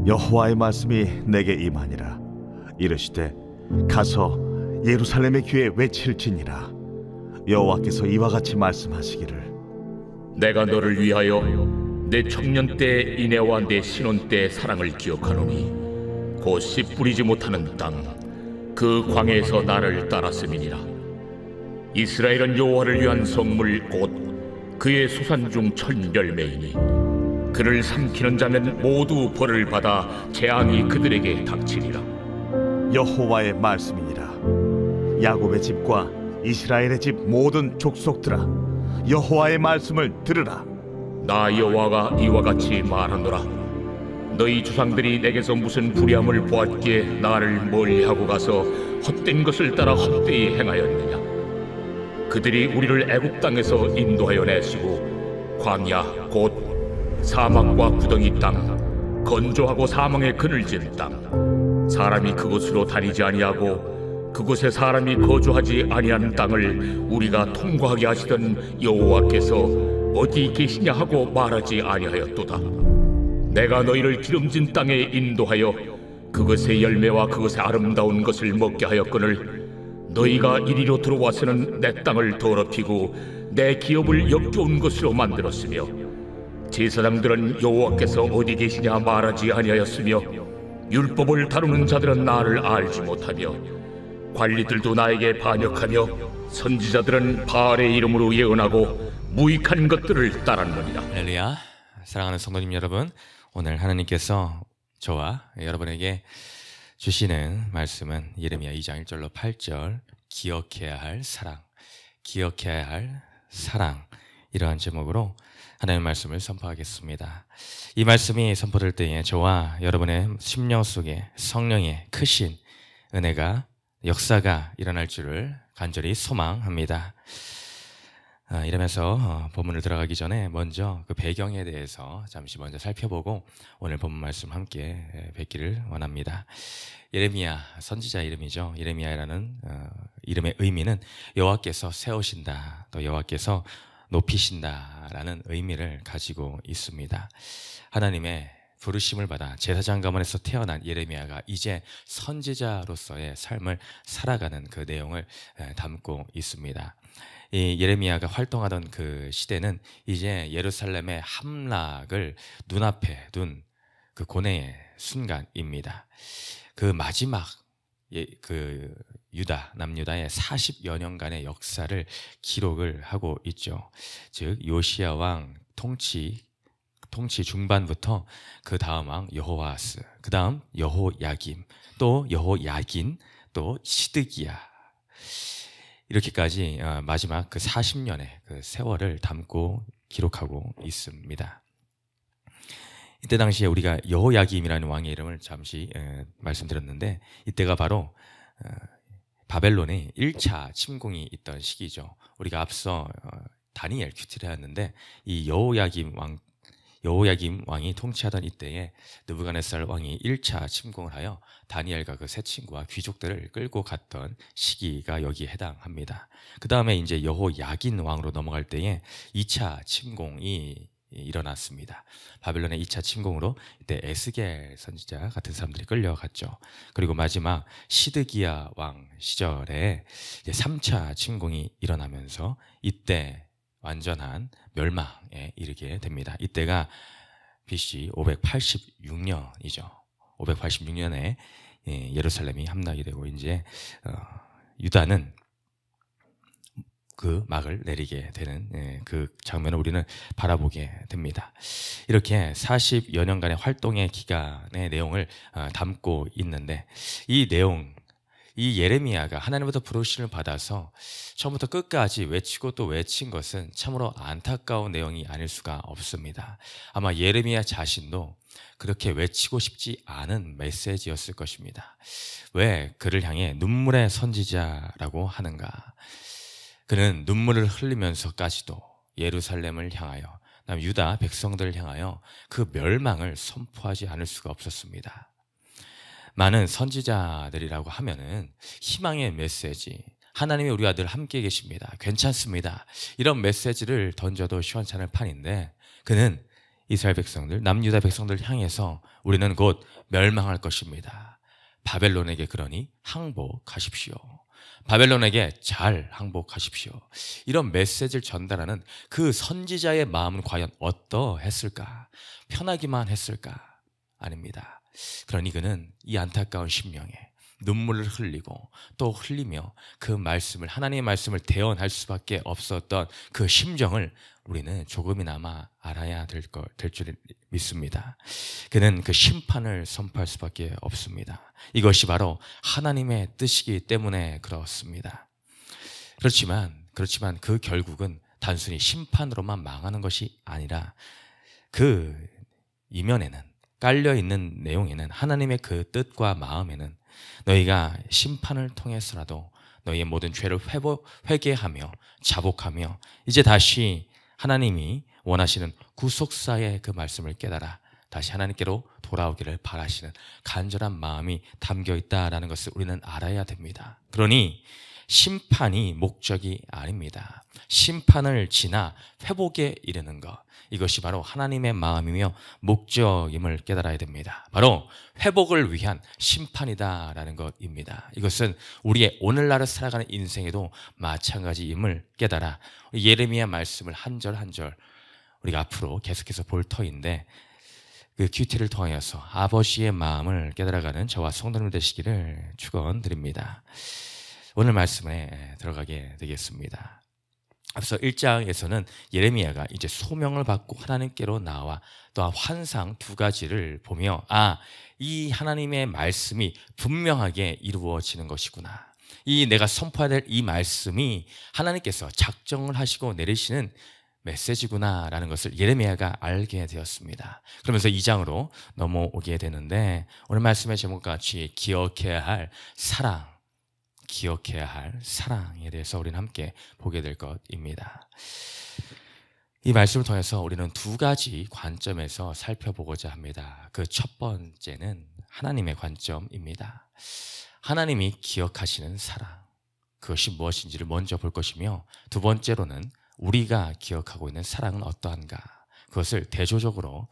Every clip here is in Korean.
여호와의 말씀이 내게 임하니라. 이르시되 가서 예루살렘의 귀에 외칠지니라. 여호와께서 이와 같이 말씀하시기를 내가 너를 위하여 내 청년 때 인애와 내 신혼 때 사랑을 기억하노니 곧 씨 뿌리지 못하는 땅 그 광야에서 나를 따랐음이니라. 이스라엘은 여호와를 위한 성물 곧 그의 소산 중 첫 열매이니 그를 삼키는 자는 모두 벌을 받아 재앙이 그들에게 닥치리라. 여호와의 말씀이니라. 야곱의 집과 이스라엘의 집 모든 족속들아, 여호와의 말씀을 들으라. 나 여호와가 이와 같이 말하노라. 너희 조상들이 내게서 무슨 불의함을 보았기에 나를 멀리하고 가서 헛된 것을 따라 헛되이 행하였느냐. 그들이 우리를 애굽 땅에서 인도하여 내시고 광야 곧 사막과 구덩이 땅, 건조하고 사망의 그늘진 땅, 사람이 그곳으로 다니지 아니하고 그곳에 사람이 거주하지 아니하는 땅을 우리가 통과하게 하시던 여호와께서 어디 계시냐 하고 말하지 아니하였도다. 내가 너희를 기름진 땅에 인도하여 그것의 열매와 그것의 아름다운 것을 먹게 하였거늘 너희가 이리로 들어와서는 내 땅을 더럽히고 내 기업을 역겨운 것으로 만들었으며 제사장들은 여호와께서 어디 계시냐 말하지 아니하였으며 율법을 다루는 자들은 나를 알지 못하며 관리들도 나에게 반역하며 선지자들은 바알의 이름으로 예언하고 무익한 것들을 따랐느니라. 할렐루야. 사랑하는 성도님 여러분, 오늘 하나님께서 저와 여러분에게 주시는 말씀은 예레미야 2장 1절로 8절 기억해야 할 사랑, 기억해야 할 사랑, 이러한 제목으로 하나님의 말씀을 선포하겠습니다. 이 말씀이 선포될 때에 저와 여러분의 심령 속에 성령의 크신 은혜가, 역사가 일어날 줄을 간절히 소망합니다. 이러면서 본문을 들어가기 전에 먼저 그 배경에 대해서 잠시 먼저 살펴보고 오늘 본문 말씀 함께 뵙기를 원합니다. 예레미야, 선지자 이름이죠. 예레미야라는 이름의 의미는 여호와께서 세우신다, 또 여호와께서 높이신다라는 의미를 가지고 있습니다. 하나님의 부르심을 받아 제사장 가문에서 태어난 예레미야가 이제 선지자로서의 삶을 살아가는 그 내용을 담고 있습니다. 이 예레미야가 활동하던 그 시대는 이제 예루살렘의 함락을 눈앞에 둔 그 고뇌의 순간입니다. 그 마지막 그 유다, 남유다의 40여 년간의 역사를 기록을 하고 있죠. 즉 요시야 왕 통치 중반부터 그 다음 왕 여호아스, 그 다음 여호야김, 또 여호야긴, 또 시드기야, 이렇게까지 마지막 그 40년의 그 세월을 담고 기록하고 있습니다. 이때 당시에 우리가 여호야김이라는 왕의 이름을 잠시 말씀드렸는데, 이때가 바로 바벨론의 1차 침공이 있던 시기죠. 우리가 앞서 다니엘 큐티를 했는데, 이 여호야김 왕이 통치하던 이때에 느부갓네살 왕이 1차 침공을 하여 다니엘과 그 세 친구와 귀족들을 끌고 갔던 시기가 여기에 해당합니다. 그 다음에 이제 여호야긴 왕으로 넘어갈 때에 2차 침공이 일어났습니다. 바벨론의 2차 침공으로 이때 에스겔 선지자 같은 사람들이 끌려갔죠. 그리고 마지막 시드기야 왕 시절에 이제 3차 침공이 일어나면서 이때 완전한 멸망에 이르게 됩니다. 이때가 BC 586년이죠. 586년에 예루살렘이 함락이 되고 이제 유다는 그 막을 내리게 되는 그 장면을 우리는 바라보게 됩니다. 이렇게 40여 년간의 활동의 기간의 내용을 담고 있는데, 이 내용, 이 예레미야가 하나님부터 부르심을 받아서 처음부터 끝까지 외치고 또 외친 것은 참으로 안타까운 내용이 아닐 수가 없습니다. 아마 예레미야 자신도 그렇게 외치고 싶지 않은 메시지였을 것입니다. 왜 그를 향해 눈물의 선지자라고 하는가? 그는 눈물을 흘리면서까지도 예루살렘을 향하여, 그다음 유다 백성들을 향하여 그 멸망을 선포하지 않을 수가 없었습니다. 많은 선지자들이라고 하면은 희망의 메시지, 하나님이 우리와 늘 함께 계십니다, 괜찮습니다, 이런 메시지를 던져도 시원찮을 판인데, 그는 이스라엘 백성들, 남유다 백성들 향해서 우리는 곧 멸망할 것입니다. 바벨론에게 그러니 항복하십시오. 바벨론에게 잘 항복하십시오. 이런 메시지를 전달하는 그 선지자의 마음은 과연 어떠했을까? 편하기만 했을까? 아닙니다. 그러니 그는 이 안타까운 심령에 눈물을 흘리고 또 흘리며 그 말씀을, 하나님의 말씀을 대언할 수밖에 없었던 그 심정을 우리는 조금이나마 알아야 될 줄 믿습니다. 그는 그 심판을 선포할 수밖에 없습니다. 이것이 바로 하나님의 뜻이기 때문에 그렇습니다. 그렇지만 그 결국은 단순히 심판으로만 망하는 것이 아니라 그 이면에는, 깔려있는 내용에는, 하나님의 그 뜻과 마음에는 너희가 심판을 통해서라도 너희의 모든 죄를 회개하며 자복하며 이제 다시 하나님이 원하시는 구속사의 그 말씀을 깨달아 다시 하나님께로 돌아오기를 바라시는 간절한 마음이 담겨 있다는 것을 우리는 알아야 됩니다. 그러니 심판이 목적이 아닙니다. 심판을 지나 회복에 이르는 것, 이것이 바로 하나님의 마음이며 목적임을 깨달아야 됩니다. 바로 회복을 위한 심판이다라는 것입니다. 이것은 우리의 오늘날을 살아가는 인생에도 마찬가지임을 깨달아 예레미야 말씀을 한 절 한 절 우리가 앞으로 계속해서 볼 터인데, 그 큐티를 통하여서 아버지의 마음을 깨달아가는 저와 성도님 되시기를 축원드립니다. 오늘 말씀에 들어가게 되겠습니다. 앞서 1장에서는 예레미야가 이제 소명을 받고 하나님께로 나와 또한 환상 두 가지를 보며 이 하나님의 말씀이 분명하게 이루어지는 것이구나. 이 내가 선포해야 될 이 말씀이 하나님께서 작정을 하시고 내리시는 메시지구나라는 것을 예레미야가 알게 되었습니다. 그러면서 2장으로 넘어오게 되는데, 오늘 말씀의 제목과 같이 기억해야 할 사랑에 대해서 우리는 함께 보게 될 것입니다. 이 말씀을 통해서 우리는 두 가지 관점에서 살펴보고자 합니다. 그 첫 번째는 하나님의 관점입니다. 하나님이 기억하시는 사랑, 그것이 무엇인지를 먼저 볼 것이며, 두 번째로는 우리가 기억하고 있는 사랑은 어떠한가, 그것을 대조적으로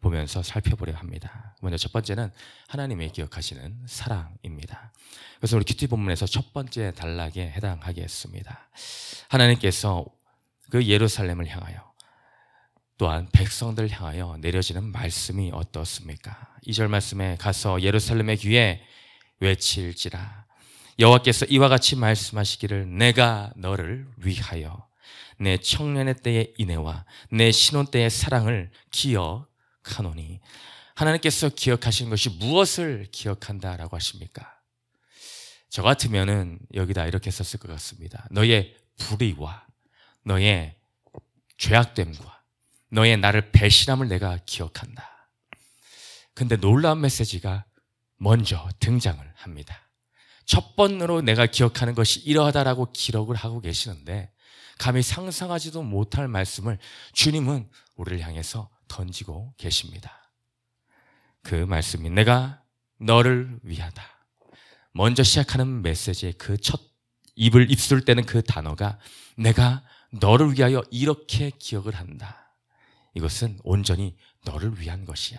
보면서 살펴보려 합니다. 먼저 첫 번째는 하나님의 기억하시는 사랑입니다. 그래서 우리 큐티 본문에서 첫 번째 단락에 해당하겠습니다. 하나님께서 그 예루살렘을 향하여 또한 백성들을 향하여 내려지는 말씀이 어떻습니까? 2절 말씀에 가서 예루살렘의 귀에 외칠지라, 여호와께서 이와 같이 말씀하시기를 내가 너를 위하여 내 청년의 때의 인애와 내 신혼 때의 사랑을 기억하노니. 하나님께서 기억하시는 것이 무엇을 기억한다라고 하십니까? 저 같으면은 여기다 이렇게 썼을 것 같습니다. 너의 불의와 너의 죄악됨과 너의 나를 배신함을 내가 기억한다. 근데 놀라운 메시지가 먼저 등장을 합니다. 첫 번으로 내가 기억하는 것이 이러하다라고 기록을 하고 계시는데, 감히 상상하지도 못할 말씀을 주님은 우리를 향해서 던지고 계십니다. 그 말씀이 내가 너를 위하다. 먼저 시작하는 메시지의 그 첫 입술 떼는 그 단어가 내가 너를 위하여 이렇게 기억을 한다. 이것은 온전히 너를 위한 것이야.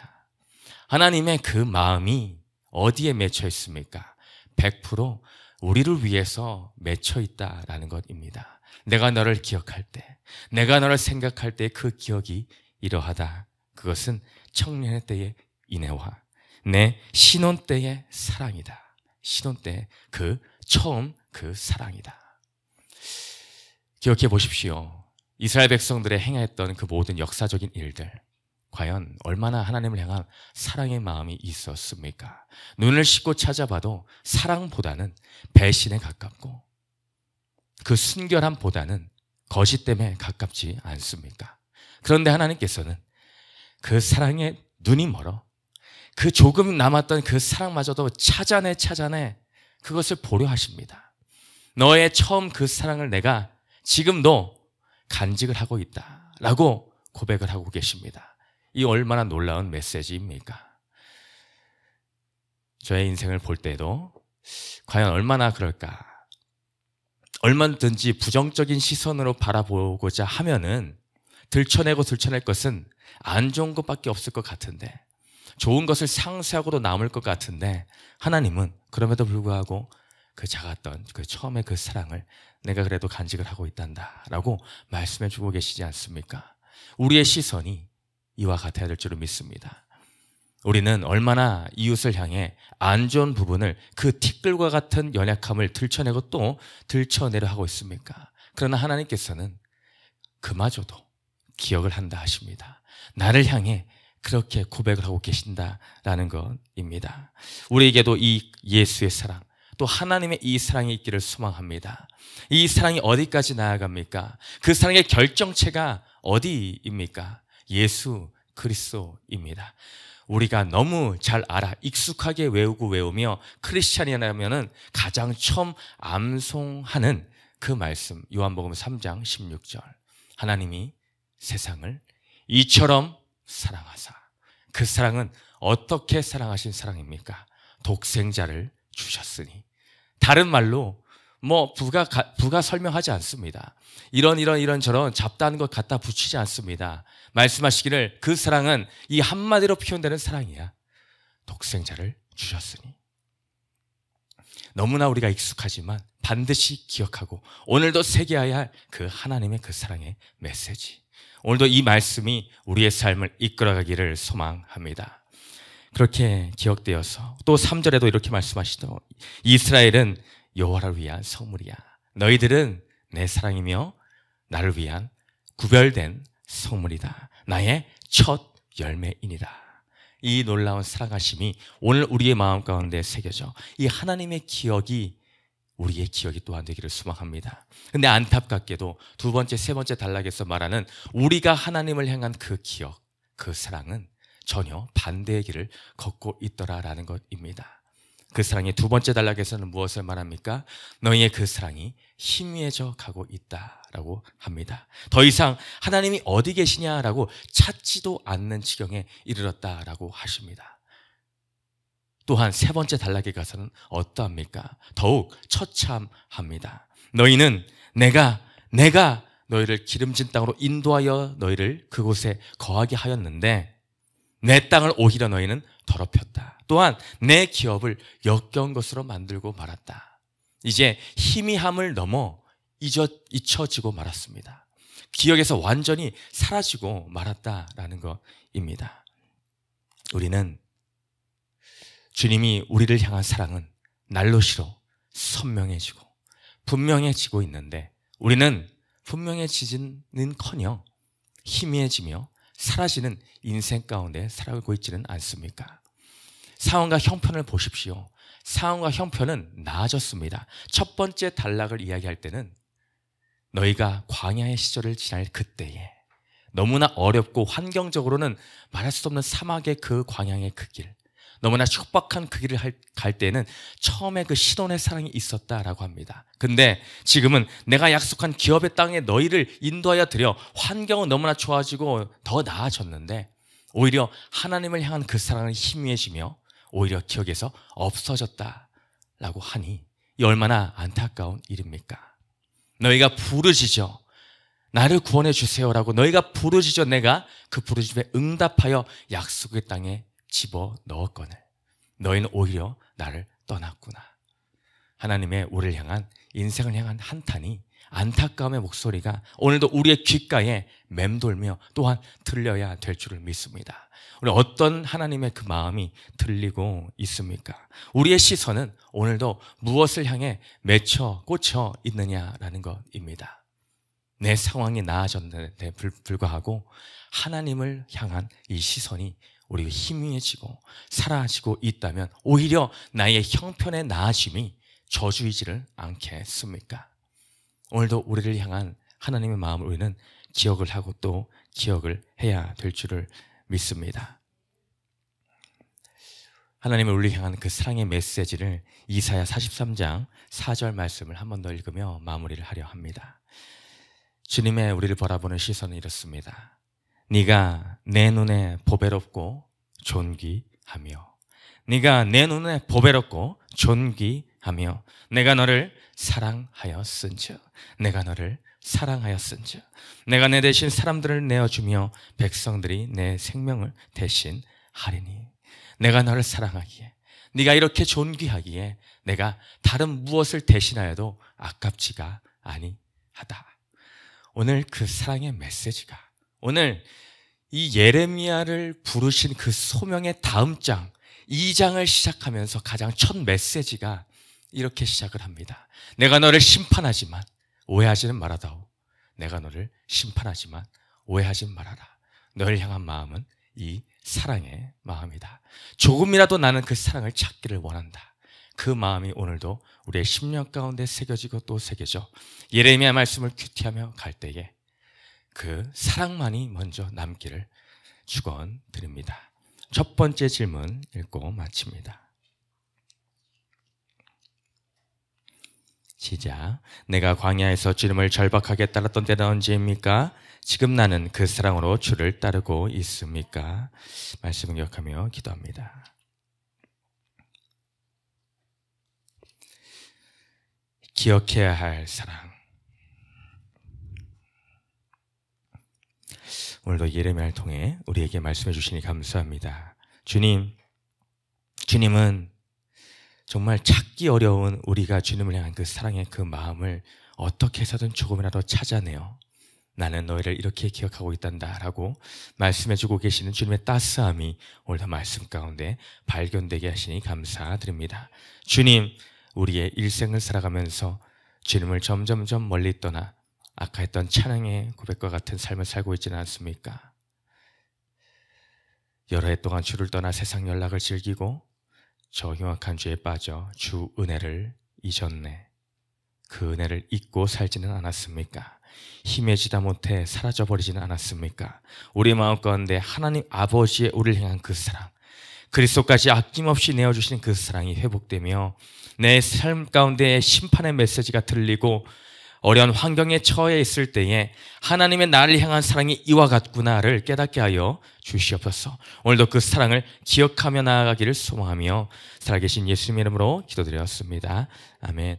하나님의 그 마음이 어디에 맺혀 있습니까? 100% 우리를 위해서 맺혀 있다라는 것입니다. 내가 너를 기억할 때, 내가 너를 생각할 때 그 기억이 이러하다. 그것은 청년의 때의 인애와 내 신혼 때의 사랑이다. 신혼 때 그 처음 그 사랑이다. 기억해 보십시오. 이스라엘 백성들의 행했던 그 모든 역사적인 일들, 과연 얼마나 하나님을 향한 사랑의 마음이 있었습니까? 눈을 씻고 찾아봐도 사랑보다는 배신에 가깝고 그 순결함보다는 거짓 때문에 가깝지 않습니까? 그런데 하나님께서는 그 사랑에 눈이 멀어 그 조금 남았던 그 사랑마저도 찾아내 그것을 보려 하십니다. 너의 처음 그 사랑을 내가 지금도 간직을 하고 있다 라고 고백을 하고 계십니다. 이 얼마나 놀라운 메시지입니까? 저의 인생을 볼 때도 과연 얼마나 그럴까? 얼마든지 부정적인 시선으로 바라보고자 하면은 들춰낼 것은 안 좋은 것밖에 없을 것 같은데, 좋은 것을 상쇄하고도 남을 것 같은데, 하나님은 그럼에도 불구하고 그 작았던 그 처음에 그 사랑을 내가 그래도 간직을 하고 있단다 라고 말씀해 주고 계시지 않습니까? 우리의 시선이 이와 같아야 될 줄을 믿습니다. 우리는 얼마나 이웃을 향해 안 좋은 부분을 그 티끌과 같은 연약함을 들춰내고 또 들춰내려 하고 있습니까? 그러나 하나님께서는 그마저도 기억을 한다 하십니다. 나를 향해 그렇게 고백을 하고 계신다라는 것입니다. 우리에게도 이 예수의 사랑, 또 하나님의 이 사랑이 있기를 소망합니다. 이 사랑이 어디까지 나아갑니까? 그 사랑의 결정체가 어디입니까? 예수 그리스도입니다. 우리가 너무 잘 알아 익숙하게 외우며 크리스찬이라면은 가장 처음 암송하는 그 말씀, 요한복음 3장 16절. 하나님이 세상을 이처럼 사랑하사. 그 사랑은 어떻게 사랑하신 사랑입니까? 독생자를 주셨으니. 다른 말로 부가 설명하지 않습니다. 이런 저런 잡다한 것 갖다 붙이지 않습니다. 말씀하시기를 그 사랑은 이 한마디로 표현되는 사랑이야. 독생자를 주셨으니. 너무나 우리가 익숙하지만 반드시 기억하고 오늘도 새겨야 할 그 하나님의 그 사랑의 메시지. 오늘도 이 말씀이 우리의 삶을 이끌어가기를 소망합니다. 그렇게 기억되어서 또 3절에도 이렇게 말씀하시죠. 이스라엘은 여호와를 위한 성물이야. 너희들은 내 사랑이며 나를 위한 구별된 성물이다. 나의 첫 열매이니라. 이 놀라운 사랑하심이 오늘 우리의 마음 가운데 새겨져 이 하나님의 기억이 우리의 기억이 또한 되기를 소망합니다. 근데 안타깝게도 두 번째, 세 번째 단락에서 말하는 우리가 하나님을 향한 그 기억, 그 사랑은 전혀 반대의 길을 걷고 있더라라는 것입니다. 그 사랑의 두 번째 단락에서는 무엇을 말합니까? 너희의 그 사랑이 희미해져 가고 있다라고 합니다. 더 이상 하나님이 어디 계시냐라고 찾지도 않는 지경에 이르렀다라고 하십니다. 또한 세 번째 단락에 가서는 어떠합니까? 더욱 처참합니다. 너희는 내가 너희를 기름진 땅으로 인도하여 너희를 그곳에 거하게 하였는데 내 땅을 오히려 너희는 더럽혔다. 또한 내 기업을 역겨운 것으로 만들고 말았다. 이제 희미함을 넘어 잊혀지고 말았습니다. 기억에서 완전히 사라지고 말았다라는 것입니다. 우리는 주님이 우리를 향한 사랑은 날로 시로 선명해지고 분명해지고 있는데 우리는 분명해지는커녕 희미해지며 사라지는 인생 가운데 살아가고 있지는 않습니까? 상황과 형편을 보십시오. 상황과 형편은 나아졌습니다. 첫 번째 단락을 이야기할 때는 너희가 광야의 시절을 지날 그때에 너무나 어렵고 환경적으로는 말할 수 없는 사막의 그 광야의 그 길, 너무나 촉박한 그 길을 갈 때는 처음에 그 시돈의 사랑이 있었다라고 합니다. 근데 지금은 내가 약속한 기업의 땅에 너희를 인도하여 드려 환경은 너무나 좋아지고 더 나아졌는데 오히려 하나님을 향한 그 사랑은 희미해지며 오히려 기억에서 없어졌다라고 하니 이 얼마나 안타까운 일입니까? 너희가 부르짖어 나를 구원해 주세요라고 너희가 부르짖어 내가 그 부르짖음에 응답하여 약속의 땅에 집어넣었거늘 너희는 오히려 나를 떠났구나. 하나님의 우리를 향한 인생을 향한 한탄이 안타까움의 목소리가 오늘도 우리의 귓가에 맴돌며 또한 들려야 될 줄을 믿습니다. 우리 어떤 하나님의 그 마음이 들리고 있습니까? 우리의 시선은 오늘도 무엇을 향해 맺혀 꽂혀 있느냐라는 것입니다. 내 상황이 나아졌는데 불구하고 하나님을 향한 이 시선이 우리가 희미해지고 사라지고 있다면 오히려 나의 형편의 나아짐이 저주이지를 않겠습니까? 오늘도 우리를 향한 하나님의 마음을 우리는 기억을 하고 또 기억을 해야 될 줄을 믿습니다. 하나님을 우리를 향한 그 사랑의 메시지를 이사야 43장 4절 말씀을 한 번 더 읽으며 마무리를 하려 합니다. 주님의 우리를 바라보는 시선은 이렇습니다. 네가 내 눈에 보배롭고 존귀하며 네가 내 눈에 보배롭고 존귀하며 내가 너를 사랑하였은즉 내가 너를 사랑하였은즉 내가 내 대신 사람들을 내어주며 백성들이 내 생명을 대신 하리니. 내가 너를 사랑하기에, 네가 이렇게 존귀하기에 내가 다른 무엇을 대신하여도 아깝지가 아니하다. 오늘 그 사랑의 메시지가, 오늘 이 예레미야를 부르신 그 소명의 다음 장 2장을 시작하면서 가장 첫 메시지가 이렇게 시작을 합니다. 내가 너를 심판하지만 오해하지는 말아다오. 내가 너를 심판하지만 오해하지 말아라. 너를 향한 마음은 이 사랑의 마음이다. 조금이라도 나는 그 사랑을 찾기를 원한다. 그 마음이 오늘도 우리의 심령 가운데 새겨지고 또 새겨져 예레미야 말씀을 큐티하며 갈 때에 그 사랑만이 먼저 남기를 축원드립니다. 첫 번째 질문 읽고 마칩니다. 시작. 내가 광야에서 주님을 절박하게 따랐던 때는 언제입니까? 지금 나는 그 사랑으로 주를 따르고 있습니까? 말씀을 기억하며 기도합니다. 기억해야 할 사랑. 오늘도 예레미야를 통해 우리에게 말씀해 주시니 감사합니다. 주님은 정말 찾기 어려운 우리가 주님을 향한 그 사랑의 그 마음을 어떻게 해서든 조금이라도 찾아내어 나는 너희를 이렇게 기억하고 있단다 라고 말씀해주고 계시는 주님의 따스함이 오늘도 말씀 가운데 발견되게 하시니 감사드립니다. 주님, 우리의 일생을 살아가면서 주님을 점점점 멀리 떠나 아까 했던 찬양의 고백과 같은 삶을 살고 있지는 않습니까? 여러 해 동안 주를 떠나 세상 연락을 즐기고 저 흉악한 죄에 빠져 주 은혜를 잊었네. 그 은혜를 잊고 살지는 않았습니까? 힘해지다 못해 사라져버리지는 않았습니까? 우리 마음 가운데 하나님 아버지의 우리를 향한 그 사랑, 그리스도까지 아낌없이 내어주시는 그 사랑이 회복되며 내 삶 가운데 심판의 메시지가 들리고 어려운 환경에 처해 있을 때에 하나님의 나를 향한 사랑이 이와 같구나를 깨닫게 하여 주시옵소서. 오늘도 그 사랑을 기억하며 나아가기를 소망하며 살아계신 예수님의 이름으로 기도드렸습니다. 아멘.